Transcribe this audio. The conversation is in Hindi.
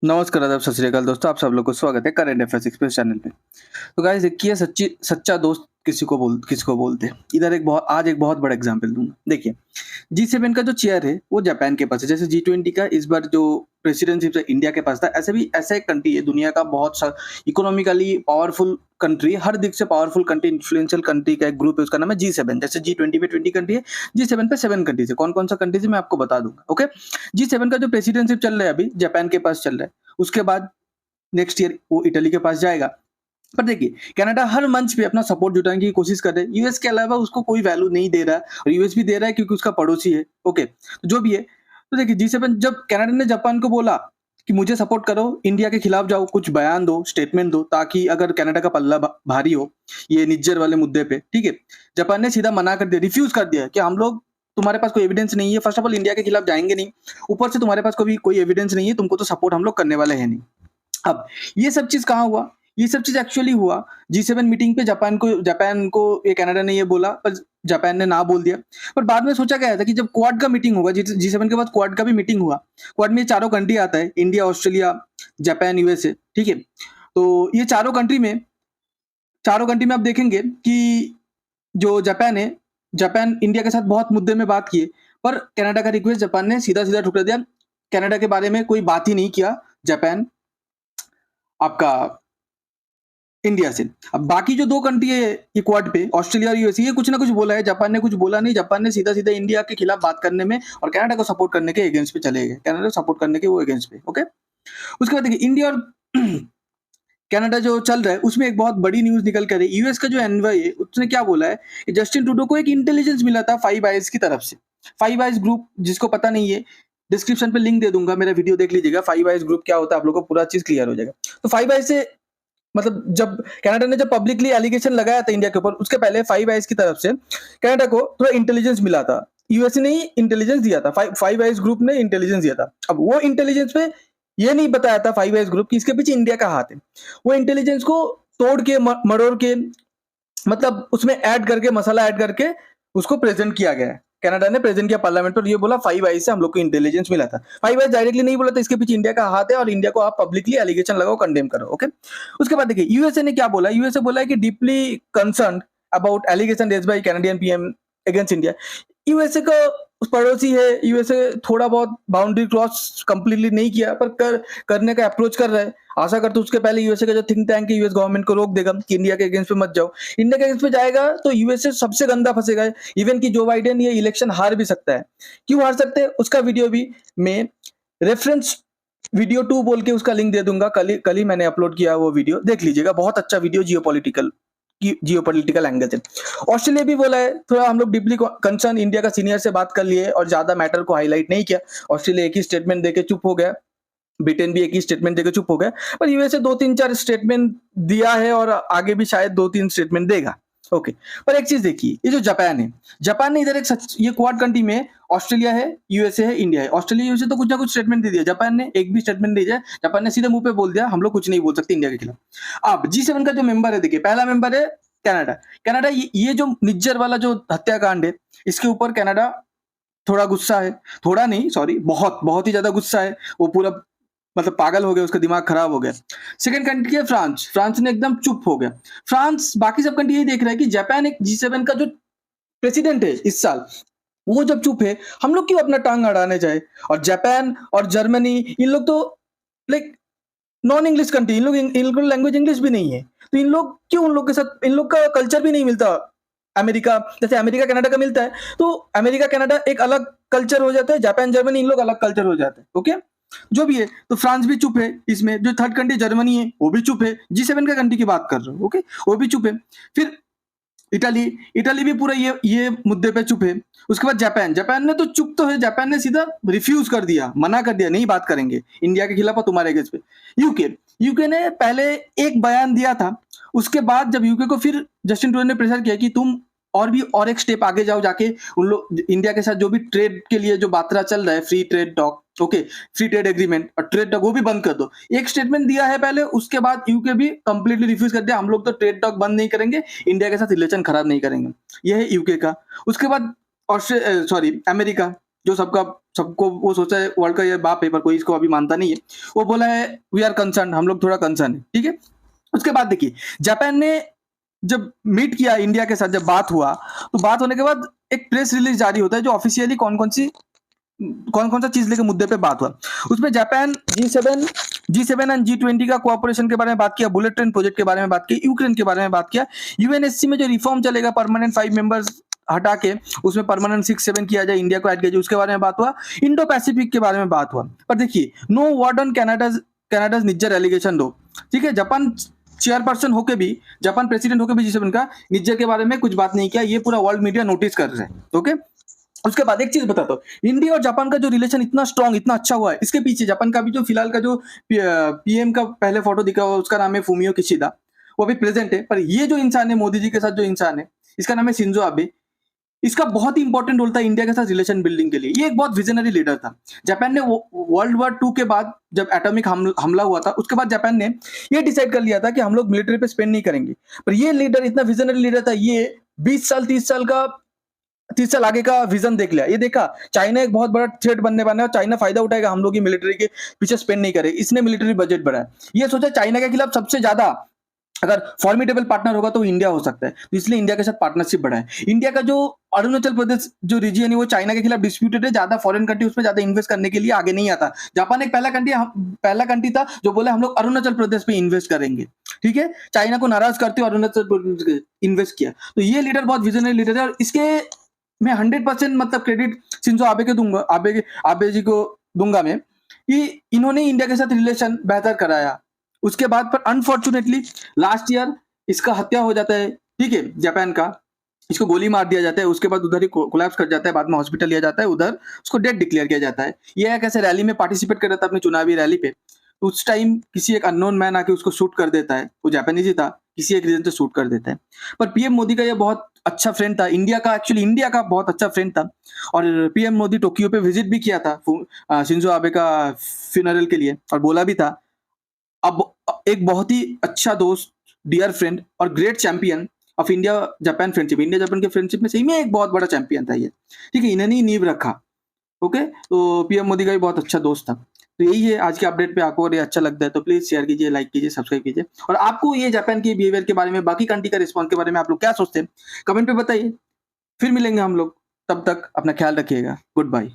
नमस्कार, आदाब, सत श्री अकाल दोस्तों, आप सब लोग को स्वागत है करंट अफेयर्स एक्सप्रेस चैनल पे। तो गाइस देखिए सच्चा दोस्त किसको बोलते हैं। इधर एक बहुत बड़ा एग्जांपल दूँगा। देखिए, G7 का जो चेयर है वो जापान के पास है। जैसे G20 का इस बार जो प्रेसिडेंटशिप है इंडिया के पास था, ऐसा एक कंट्री है दुनिया का बहुत सा इकोनॉमिकली पावरफुल कंट्री, हर दिख से पावरफुल कंट्री, इन्फ्लुएंशियल कंट्री का एक ग्रुप है, उसका नाम है G7। जैसे G20 पे 20 कंट्री है, G7 पे 7 कंट्रीज है। कौन-कौन सा कंट्रीज है मैं आपको बता दूँगा, ओके? G7 का जो प्रेसिडेंटशिप चल रहा है अभी जापान के पास चल रहा है। उसके बाद नेक्स्ट ईयर वो इटली के पास जाएगा। पर देखिए, कनाडा हर मंच पे अपना सपोर्ट जुटाने की कोशिश कर रहे हैं। यूएस के अलावा उसको कोई वैल्यू नहीं दे रहा है और यूएस भी दे रहा है क्योंकि उसका पड़ोसी है। ओके, तो जो भी है, तो देखिए G7 जब कनाडा ने जापान को बोला कि मुझे सपोर्ट करो, इंडिया के खिलाफ जाओ, कुछ बयान दो, स्टेटमेंट दो, ताकि अगर कनाडा का पल्ला भारी हो ये निज्जर वाले मुद्दे पे, ठीक है? जापान ने सीधा मना कर दिया, रिफ्यूज कर दिया कि हम लोग तुम्हारे पास कोई एविडेंस नहीं है। फर्स्ट ऑफ ऑल इंडिया के खिलाफ जाएंगे नहीं, ऊपर से तुम्हारे पास कोई एविडेंस नहीं है, तुमको तो सपोर्ट हम लोग करने वाले हैं नहीं। अब ये सब चीज़ कहाँ हुआ? ये सब चीज़ एक्चुअली हुआ G7 मीटिंग पे जापान को ये कनाडा ने ये बोला, पर जापान ने ना बोल दिया। पर बाद में सोचा गया था कि जब क्वाड का मीटिंग होगा, G7 के बाद क्वाड का भी मीटिंग हुआ। क्वाड में ये चारों कंट्री आता है, इंडिया, ऑस्ट्रेलिया, जापान, यूएसए, ठीक है? तो ये चारों कंट्री में आप देखेंगे कि जो जापान है, जापान इंडिया के साथ बहुत मुद्दे में बात किए, पर कनाडा का रिक्वेस्ट जापान ने सीधा-सीधा ठुकरा दिया। कनाडा के बारे में कोई बात ही नहीं किया जापान आपका इंडिया से। अब बाकी जो 2 कंट्री है ये क्वाड पे, ऑस्ट्रेलिया और यूएसए, ये कुछ ना कुछ बोला है, जापान ने कुछ बोला नहीं। जापान ने सीधा-सीधा इंडिया के खिलाफ बात करने में और कनाडा को सपोर्ट करने के अगेंस्ट पे चले गए। कनाडा को सपोर्ट करने के वो अगेंस्ट पे, ओके? उसके बाद देखिए इंडिया और कनाडा जो चल रहा है उसमें एक बहुत बड़ी न्यूज़ निकल कर आई। यूएस का जो एनवॉय है उसने क्या बोला है कि जस्टिन ट्रूडो को एक इंटेलिजेंस मिला था फाइव आइज की तरफ से। फाइव आइज ग्रुप जिसको पता नहीं है, डिस्क्रिप्शन पे लिंक दे दूंगा, मेरा वीडियो देख लीजिएगा। फाइव आइज ग्रुप क्या होता है आप लोगों को पूरा चीज क्लियर हो जाएगा। तो फाइव आइज से मतलब जब कनाडा ने जब पब्लिकली एलिगेशन लगाया था इंडिया के ऊपर, उसके पहले फाइव आइज की तरफ से कनाडा को थोड़ा इंटेलिजेंस मिला था। यूएसए ने ही इंटेलिजेंस दिया था, फाइव आइज ग्रुप ने इंटेलिजेंस दिया था। अब वो इंटेलिजेंस पे ये नहीं बताया था फाइव आइज ग्रुप की इसके पीछे इंडिया का हाथ है। वो इंटेलिजेंस को तोड़ के मरोड़ के, मतलब उसमें ऐड करके, मसाला ऐड करके उसको प्रेजेंट किया गया है। कनाडा ने प्रेजेंट किया पार्लियामेंट पर, ये बोला फाइव आइज से हम लोग को इंटेलिजेंस मिला था। फाइव आइज डायरेक्टली नहीं बोला था, इसके पीछे इंडिया का हाथ है और इंडिया को आप पब्लिकली एलिगेशन लगाओ, कंडेम करो, ओके? उसके बाद देखिए यूएसए ने क्या बोला। यूएसए बोला है कि deeply concern about allegation raised by Canadian PM against India. USA का पड़ोसी है, यूएसए थोड़ा बहुत बाउंड्री क्रॉस कंप्लीटली नहीं किया, पर करने का अप्रोच कर रहा है। आशा करते उसके पहले यूएसए का जो थिंक टैंक है यूएस गवर्नमेंट को रोक देगा कि इंडिया के अगेंस्ट पे मत जाओ। इंडिया के अगेंस्ट पे जाएगा तो यूएसए सबसे गंदा फंसेगा। इवन कि जो बाइडेन ये इलेक्शन हार भी सकता है। क्यों हार सकते हैं उसका वीडियो भी मैं रेफरेंस वीडियो 2 बोल के उसका लिंक दे दूंगा। कल ही मैंने अपलोड किया वो वीडियो, देख लीजिएगा। बहुत अच्छा वीडियो जियोपॉलिटिकल एंगल से। ऑस्ट्रेलिया भी बोला है थोड़ा हम लोग डीपली कंसर्न, इंडिया का सीनियर से बात कर लिए और ज्यादा मैटर को हाईलाइट नहीं किया। ऑस्ट्रेलिया एक ही स्टेटमेंट देके चुप हो गया, ब्रिटेन भी एक ही स्टेटमेंट देकर चुप हो गया, पर यूएसए 2-3-4 स्टेटमेंट दिया है और आगे भी शायद 2-3 स्टेटमेंट देगा, ओके? पर एक चीज देखिए, ये जो जापान है, जापान ने इधर ये क्वाड कंट्री में ऑस्ट्रेलिया है, यूएसए है, इंडिया है। ऑस्ट्रेलिया यूएसए तो कुछ ना कुछ स्टेटमेंट दे दिया, जापान ने एक भी स्टेटमेंट नहीं दिया। जापान ने सीधे मुंह पे बोल दिया हम लोग कुछ नहीं बोल सकते इंडिया के खिलाफ। अब G7 का जो मेंबर है, देखिए पहला मेंबर है कनाडा। कनाडा ये जो निज्जर वाला जो हत्याकांड है, इसके ऊपर कनाडा थोड़ा गुस्सा है। थोड़ा नहीं, सॉरी, बहुत ही ज्यादा गुस्सा है। वो पूरा मतलब पागल हो गया, उसका दिमाग खराब हो गया। सेकंड कंट्री है फ्रांस। फ्रांस ने एकदम चुप हो गया। फ्रांस, बाकी सब कंट्री यही देख रहा है कि जापान एक G7 का जो प्रेसिडेंट है इस साल, वो जब चुप है, हम लोग क्यों अपना टांग अड़ाने जाए? और जापान और जर्मनी, इन लोग तो लाइक नॉन इंग्लिश कंट्री, इन लोग लैंग्वेज इंग्लिश भी नहीं है, तो इन लोग क्यों, उन लोग के साथ, इन लोग का कल्चर भी नहीं मिलता। अमेरिका, जैसे अमेरिका कनाडा का मिलता है, तो अमेरिका कनाडा एक अलग कल्चर हो जाता है, जापान जर्मनी इन लोग अलग कल्चर हो जाते हैं, ओके? जो भी है, तो फ्रांस भी चुप है इसमें। जो थर्ड कंट्री जर्मनी है वो भी चुप है। G7 का कंट्री की बात कर रहा हूँ, ओके? वो भी चुप है। फिर इटली भी पूरा ये मुद्दे पे चुप है। उसके बाद जापान ने तो चुप तो है, जापान ने सीधा रिफ्यूज कर दिया, मना कर दिया, नहीं बात करेंगे इंडिया के खिलाफ और तुम्हारे अगेंस्ट पे। यूके ने पहले एक बयान दिया था, उसके बाद जब यूके को फिर जस्टिन ट्रूडो ने प्रेशर किया कि तुम और एक स्टेप आगे जाओ, जाके उन लोग इंडिया के साथ जो भी ट्रेड के लिए जो बातरा चल रहा है, free trade talk, okay, free trade agreement और ट्रेड टॉक, वो भी बंद कर दो। एक स्टेटमेंट दिया है पहले, उसके बाद यूके भी कंप्लीटली रिफ्यूज कर दिया, हम लोग तो ट्रेड टॉक बंद नहीं करेंगे, इंडिया के साथ रिलेशन खराब नहीं करेंगे। यह है यूके का। उसके बाद अमेरिका जो सबको वो सोचा है वर्ल्ड का ये बाप है, पर कोई इसको अभी मानता नहीं है। वो बोला है वी आर कंसर्न, हम लोग थोड़ा कंसर्न है, ठीक है। उसके बाद देखिए जापान ने जब मीट किया इंडिया के साथ, जब बात हुआ, तो बात होने के बाद एक प्रेस रिलीज जारी होता है जो ऑफिशियली कौन कौन सा चीज लेके मुद्दे पे बात हुआ। उसमें जापान G7 एंड G20 का कोऑपरेशन के बारे में बात किया, बुलेट ट्रेन प्रोजेक्ट के बारे में बात की, यूक्रेन के बारे में बात किया, यूएनएससी में जो रिफॉर्म चलेगा परमानेंट 5 मेंबर्स हटा के उसमें परमानेंट 6-7 किया जाए, इंडिया को ऐड किया जाए, उसके बारे में बात हुआ। इंडो पैसिफिक के बारे में बात हुआ। पर देखिए no word on Canada's Nijjar allegation दो, ठीक है। जापान चेयरपर्सन होके भी, जापान प्रेसिडेंट होके भी G7 का निज्जर के बारे में कुछ बात नहीं किया। ये पूरा वर्ल्ड मीडिया नोटिस कर रहा है, ओके। उसके बाद एक चीज बताता हूँ, इंडिया और जापान का जो रिलेशन इतना स्ट्रांग, इतना अच्छा हुआ है, इसके पीछे जापान का भी जो फिलहाल का जो पीएम का पहले फोटो दिखा हुआ, उसका नाम है फूमियो किशिदा, वो भी प्रेजेंट है। पर ये जो इंसान है, मोदी जी के साथ जो इंसान है, इसका नाम है शिंजो आबे। इसका बहुत ही इंपॉर्टेंट रोल था इंडिया के साथ रिलेशन बिल्डिंग के लिए। ये एक बहुत विजनरी लीडर था। जापान ने वर्ल्ड वॉर 2 के बाद जब एटॉमिक हमला हुआ था, उसके बाद जापान ने ये डिसाइड कर लिया था कि हम लोग मिलिट्री पे स्पेंड नहीं करेंगे। पर ये लीडर इतना विजनरी लीडर था, ये 20 साल 30 साल आगे का विजन देख लिया। ये देखा चाइना एक बहुत बड़ा थ्रेट बनने वाला है और चाइना फायदा उठाएगा, हम लोग की मिलिट्री के पीछे स्पेंड नहीं करें, इसने मिलिट्री बजट बढ़ाया। ये सोचा चाइना के खिलाफ सबसे ज्यादा अगर फॉर्मिडेबल पार्टनर होगा तो इंडिया हो सकता है, तो इसलिए इंडिया के साथ पार्टनरशिप बढ़ाए। इंडिया का जो अरुणाचल प्रदेश जो रीजन है वो चाइना के खिलाफ डिस्प्यूटेड है, ज्यादा फॉरेन कंट्री उसमें ज्यादा इन्वेस्ट करने के लिए आगे नहीं आता। जापान एक पहला कंट्री था जो बोले हम लोग अरुणाचल प्रदेश पे इन्वेस्ट करेंगे, ठीक है। चाइना को नाराज करते हुए अरुणाचल प्रदेश इन्वेस्ट किया। तो ये लीडर बहुत विजनरी लीडर है और इसके मैं 100% मतलब क्रेडिट शिंजो आबे के दूंगा, आबे जी को दूंगा मैं, कि इन्होंने इंडिया के साथ रिलेशन बेहतर कराया। उसके बाद पर अनफॉर्चुनेटली लास्ट ईयर इसका हत्या हो जाता है, ठीक है, जापान का, इसको गोली मार दिया जाता है। उसके बाद उधर ही कोलैप्स कर जाता है, बाद में हॉस्पिटल लिया जाता है, उधर उसको डेड डिक्लेयर किया जाता है। यह कैसे रैली में पार्टिसिपेट कर रहा था अपनी चुनावी रैली पे, तो उस टाइम किसी एक अननोन मैन आके उसको शूट कर देता है। वो जापानीज ही था, किसी एक रीजन से शूट कर देता है। पर पीएम मोदी का ये बहुत अच्छा फ्रेंड था, इंडिया का बहुत अच्छा फ्रेंड था। और पीएम मोदी टोक्यो पे विजिट भी किया था शिंजो आबे का फ्यूनरल के लिए, और बोला भी था अब एक बहुत ही अच्छा दोस्त, डियर फ्रेंड और great champion of India Japan friendship, India Japan के फ्रेंडशिप में सही में एक बहुत बड़ा चैंपियन था ये, ठीक है। इन्होंने ही नींव रखा, ओके। तो पीएम मोदी का भी बहुत अच्छा दोस्त था। तो यही है आज के अपडेट पे। आपको अगर ये अच्छा लगता है तो प्लीज शेयर कीजिए, लाइक कीजिए, सब्सक्राइब कीजिए। और आपको ये जापान के बिहेवियर के बारे में, बाकी कंट्री का रिस्पॉन्स के बारे में आप लोग क्या सोचते हैं, कमेंट पे बताइए। फिर मिलेंगे हम लोग, तब तक अपना ख्याल रखिएगा। Good bye.